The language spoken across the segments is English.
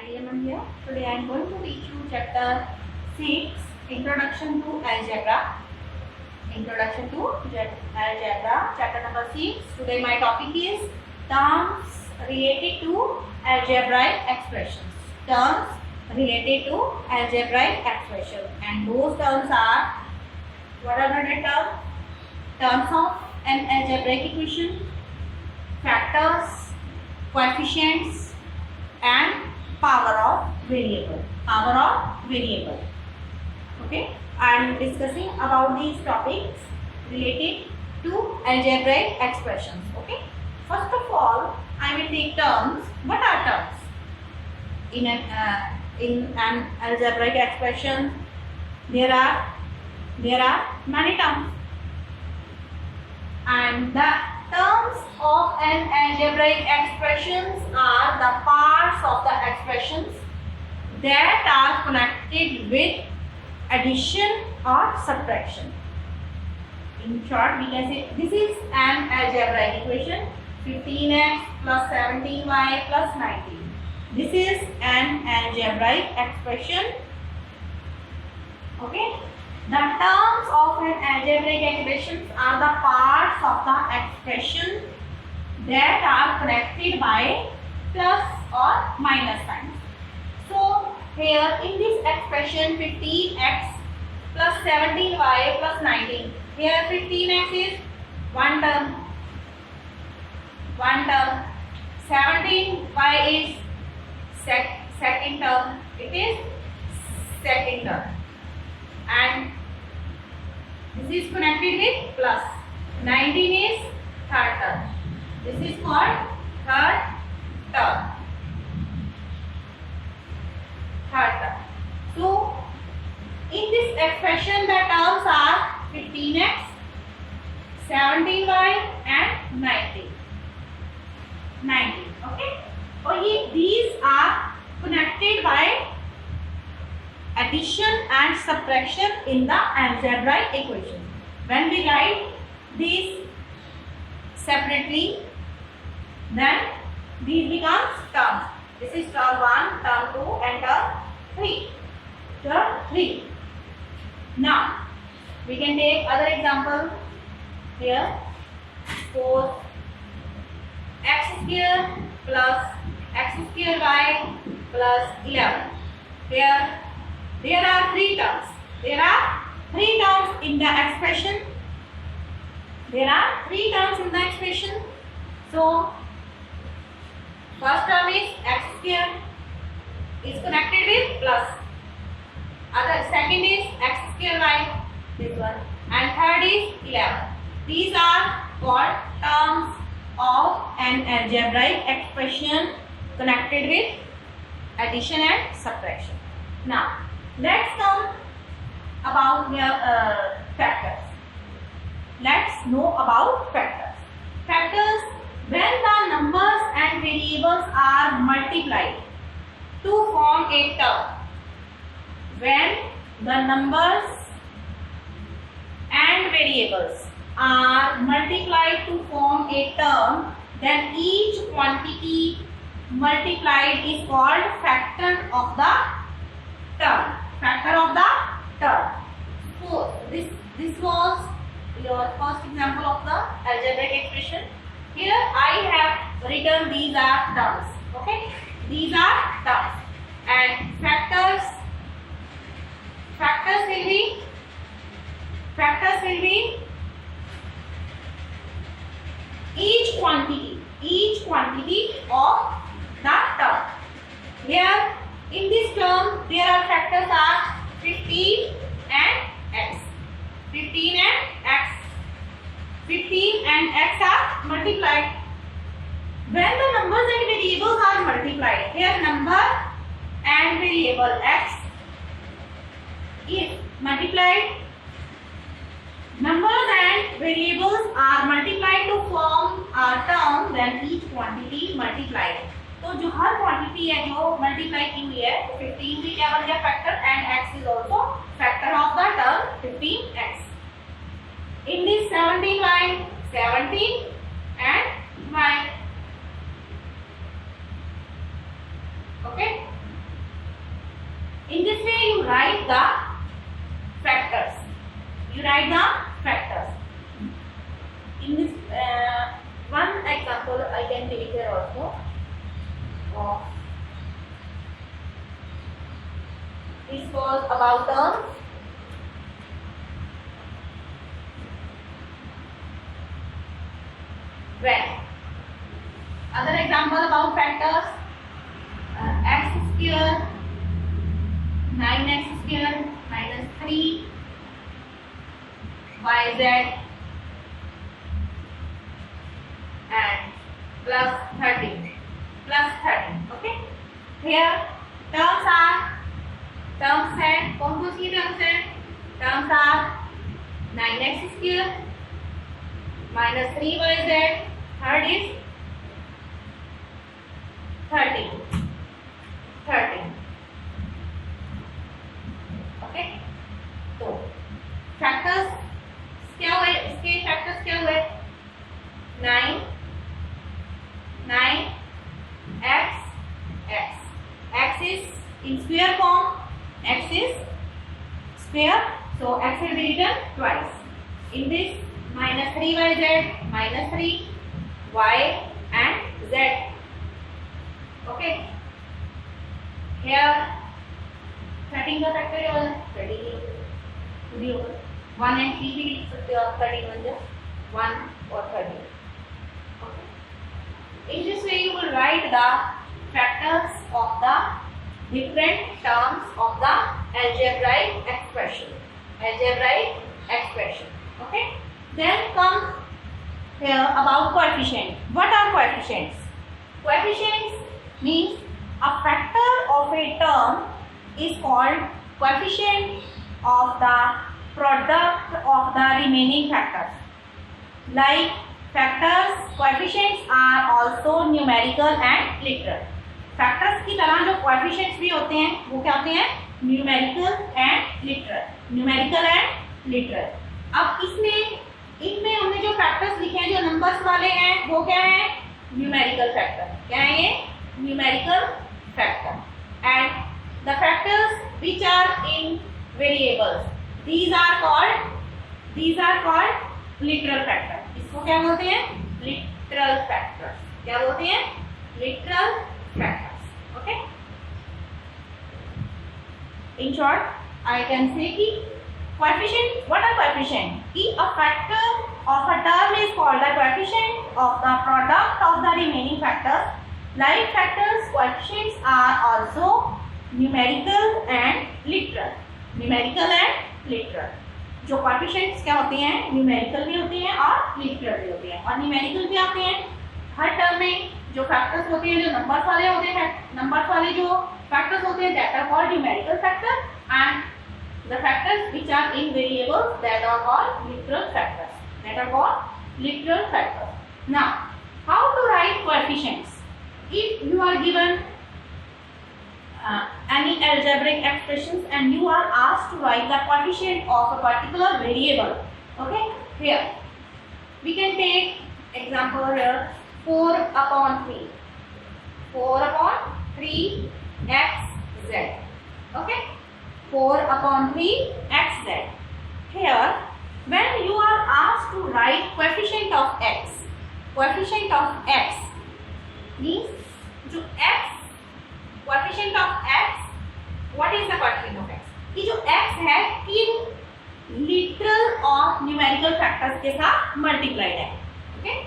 Diamond here. Today I am going to teach you chapter 6, Introduction to Algebra. Introduction to Algebra, chapter number 6. Today my topic is terms related to algebraic expressions. Terms related to algebraic expressions. And those terms are, what are the terms? Terms of an algebraic equation, factors, coefficients, and power of variable. Power of variable. Okay, I am discussing about these topics related to algebraic expressions. Okay, first of all, I will take terms. What are terms? In an algebraic expression, there are many terms, and the terms of an algebraic expressions are the parts of the expressions that are connected with addition or subtraction. In short, we can say this is an algebraic equation: 15x plus 17y plus 19. This is an algebraic expression. Okay. The terms of an algebraic expression are the parts of the expression that are connected by plus or minus signs. So here in this expression 15x plus 17y plus 19. Here 15x is one term. 17y is second term. It is second term. And this is connected with plus. 19 is third term. This is called third term. So in this expression the terms are 15x, 17y and 19. Okay. So these are connected by addition and subtraction in the algebraic equation. When we write these separately, then these becomes terms. This is term 1, term 2 and term 3. Term 3. Now, we can take other example here. Suppose x square plus x square y plus 11. Here there are three terms. There are three terms in the expression. So, first term is x square is connected with plus. Second is x square y, this one. And third is 11. These are called terms of an algebraic expression connected with addition and subtraction. Now, let's come about factors. Let's know about factors. Factors, when the numbers and variables are multiplied to form a term. When the numbers and variables are multiplied to form a term, then each quantity multiplied is called factor of the term. So this was your first example of the algebraic expression. Here I have written these are terms. Okay, these are terms, and factors will be each quantity of the term. Here in this term there are factors are 15 and x. 15 and x are multiplied. When the numbers and variables are multiplied, here number and variable x is multiplied. Numbers and variables are multiplied to form a term, then each quantity multiplied. तो जो हर quantity है जो multiply की हुई है, 15 भी क्या बन गया factor, and x is also factor of the term 15x. In this 17y, 17 and y. Okay. write the factors. You write the factors. In this one example I can take here also. This was about terms. When. Other example about factors. X square, 9x square minus 3 yz and plus 13. Okay. Here terms है. कौन सी terms है? Terms are 9x square minus 3yz. Third is 13. Okay. तो factors क्या हुए? इसके factors क्या हुए? 9 x is in square form. X is square, so x will be written twice. In this minus 3yz, minus 3 y and z. Okay. Here 13 का factorial 30 होगा. 1 and 3 भी लिख सकते हो आप. 13 बन जाए 1 और 30. Okay. In this way you will write the factors of the different terms of the algebraic expression. Okay. Then comes here about coefficient. What are coefficients? Coefficients means a factor of a term is called coefficient of the product of the remaining factors. Like factors, coefficients are also numerical and literal. Factors की तरह जो coefficients भी होते हैं वो क्या होते हैं? Numerical and literal. अब इनमें हमने जो factors लिखे हैं, जो numbers वाले हैं, वो क्या है? Numerical factor. क्या है ये? Numerical factor. And the factors which are in variables, these are called literal factors. इसको क्या बोलते हैं? Literal factors. क्या बोलते हैं? Literal factors. Okay. In short, I can say कि coefficient. What are coefficient? कि a factor of a term is called the coefficient of the product of the remaining factors. Like factors, coefficients are also numerical and literal. जो coefficients क्या होते हैं? Numerical भी होते हैं और literal भी होते हैं. और numerical भी आते हैं. हर term में जो factors होते हैं, जो numbers वाले होते हैं, numbers वाले जो factors होते हैं, that are called numerical factors, and the factors which are in variables, that are called literal factors. Now, how to write coefficients? If you are given any algebraic expressions and you are asked to write the coefficient of a particular variable, okay, here we can take example here 4 upon 3 xz. Okay, 4 upon 3 xz. Here, when you are asked to write coefficient of x means जो coefficient of x, what is the coefficient of x? कि जो x है किन literal और numerical factors के साथ multiplied है. Okay?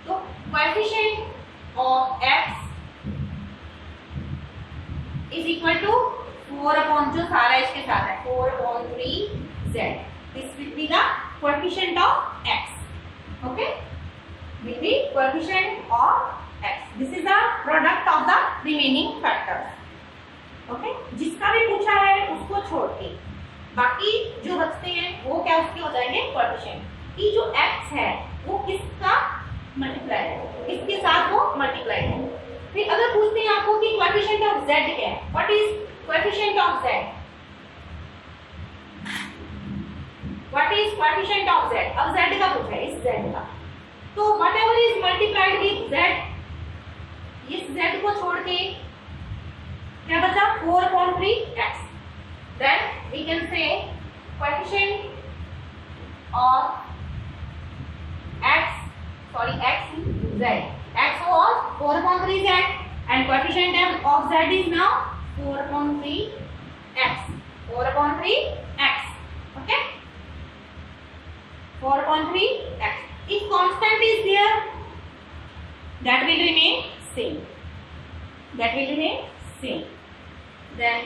तो coefficient of x is equal to 4 upon जो सारा इसके साथ है 4 upon 3z. This will be the coefficient of x. Okay? Will be coefficient of x. This is the product of the remaining factors. Okay? जिसका भी पूछा है उसको छोड़ के बाकी जो बचते हैं वो क्या उसके हो जाएंगे coefficient. कि जो x है वो किसका मल्टीप्लाई है, इसके साथ वो मल्टीप्लाई है. फिर अगर पूछते हैं आपको कि coefficient of z क्या है, what is coefficient of z? What is coefficient of z? अब z का पूछा है, इस z का. तो whatever is multiplied with z, इस z को छोड़ के क्या बचा 4/3x. Then we can say coefficient of x z. X was 4/3z and coefficient of z is now 4/3x. 4/3x. Okay. 4/3x. If constant is there, that will remain same. Then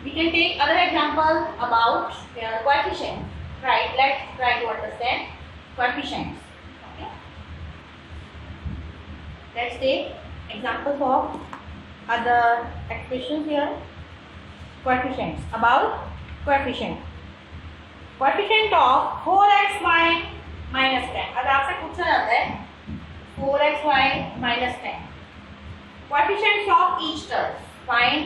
we can take other example about coefficient. Right, let's try to understand coefficients. Okay. Let's take examples of other expressions here. Coefficients. About coefficient. Coefficient of 4xy minus 10. अगर आपसे पूछा जाता है 4xy minus 10. Coefficients of each term. Find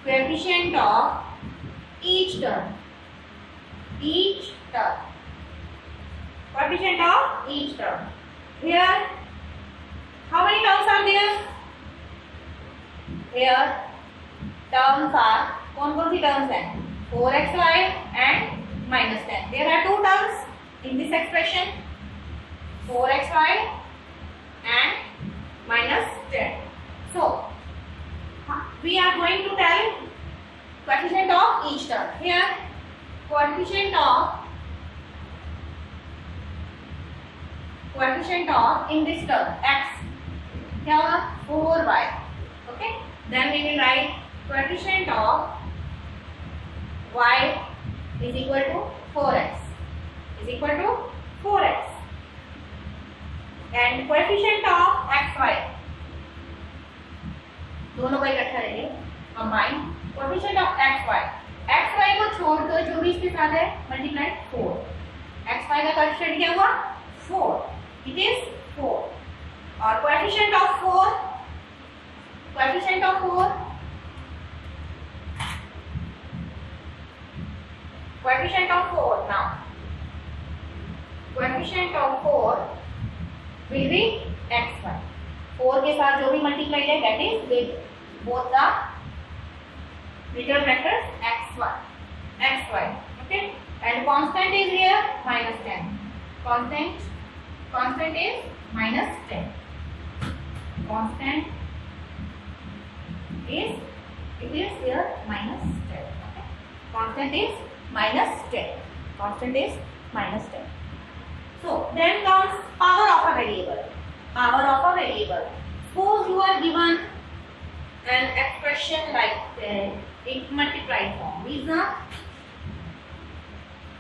coefficient of each term. Coefficient of each term. Here, how many terms are there? Here, terms are, कौन सी terms हैं? 4xy and minus 10. There are two terms in this expression, 4xy and minus 10. So, we are going to tell coefficient of each term. Here, coefficient of in this term x क्या होगा 4y. Okay. Then we will write coefficient of y is equal to 4x. And coefficient of xy दोनों का इकट्ठा लेंगे combine. Coefficient of xy को छोड़ दो जो भी इसके साथ है मल्टीप्लाई 4. xy का कोएफिशिएंट क्या हुआ 4. It is 4. और coefficient of 4 now. Coefficient of 4 will be xy. 4 के साथ जो भी मल्टीप्लाई है that is with both the bigger factors xy. Okay. And constant is here minus 10. Constant is minus 10. Constant is here minus 10. Okay. Constant is minus 10. So then comes power of a variable. Suppose you are given an expression like in multiplied form. Is not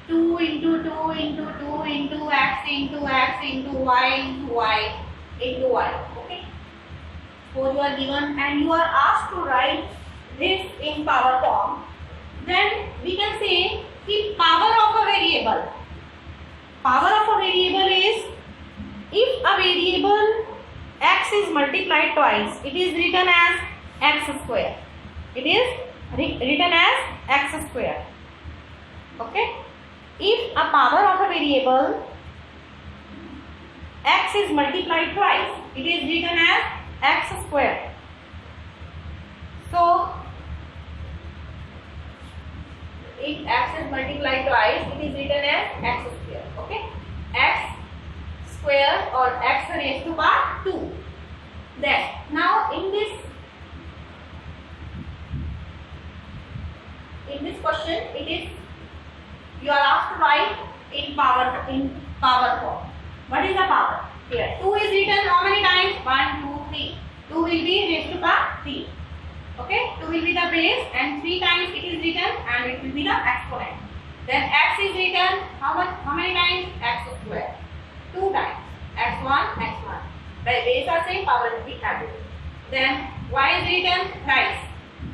2 into 2 into 2 into x into x into y into y into y. Okay. Suppose you are given and you are asked to write this in power form. Then we can say the power of a variable. Power of a variable is if a variable x is multiplied twice, it is written as x square. Okay. If a power of a variable x is multiplied twice, it is written as x square. So, if x is multiplied twice, it is written as x square. Okay. X square or x raised to power 2. Then, now in this question, it is you are asked to write in power form. What is the power? Here 2 is written how many times? 1, 2, 3. 2 will be raised to power 3. Okay, 2 will be the base and 3 times it is written and it will be the exponent. Then x is written how many times? X square. 2 times. x1. By base are same, power will be added. Then y is written thrice.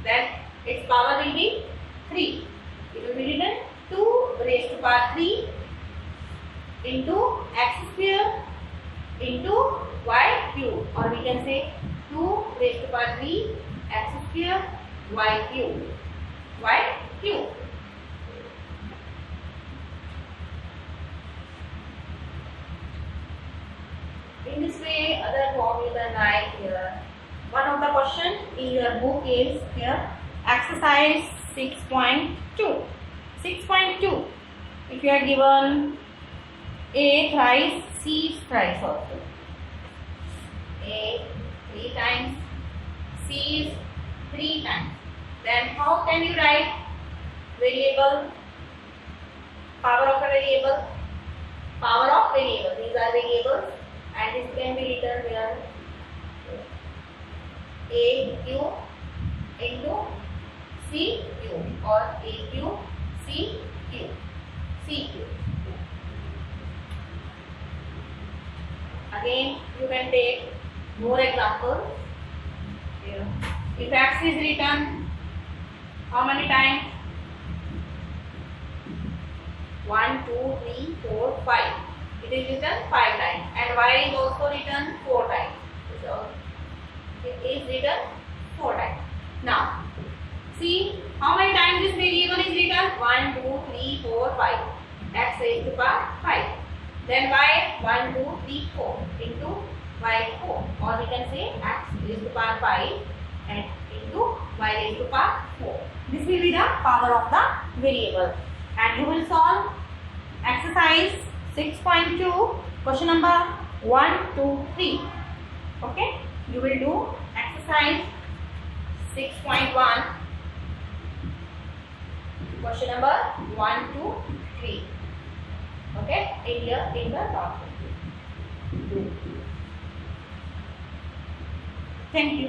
Then its power will be 3. It will be written 2 raised to power 3 into x square into y cube, or we can say 2 raised to power 3 x square y cube. in this way, other form you can write here. One of the question in your book is here, exercise 6.2. 6.2. If you are given A thrice, C thrice also. A 3 times, C is 3 times. Then how can you write variable? Power of a variable. Power of variable. These are variables, and this can be written here. AQ into CQ or AQ CQ. CQ. Again, you can take more examples. Here. If X is written, how many times? 1, 2, 3, 4, 5. It is written 5 times, and Y is also written 4 times. So it is written 4 times. Now, see how many times this variable is written? 1, 2, 3, 4, 5. X raised to the power 5. Then Y 1, 2, 3, 4 into Y 4. Or we can say X raised to the power 5 and into Y raised to the power 4. This will be the power of the variable. And you will solve exercise 6.2, question number 1, 2, 3. Okay? You will do exercise 6.1, question number 1, 2, 3. Okay? In the notebook. Thank you.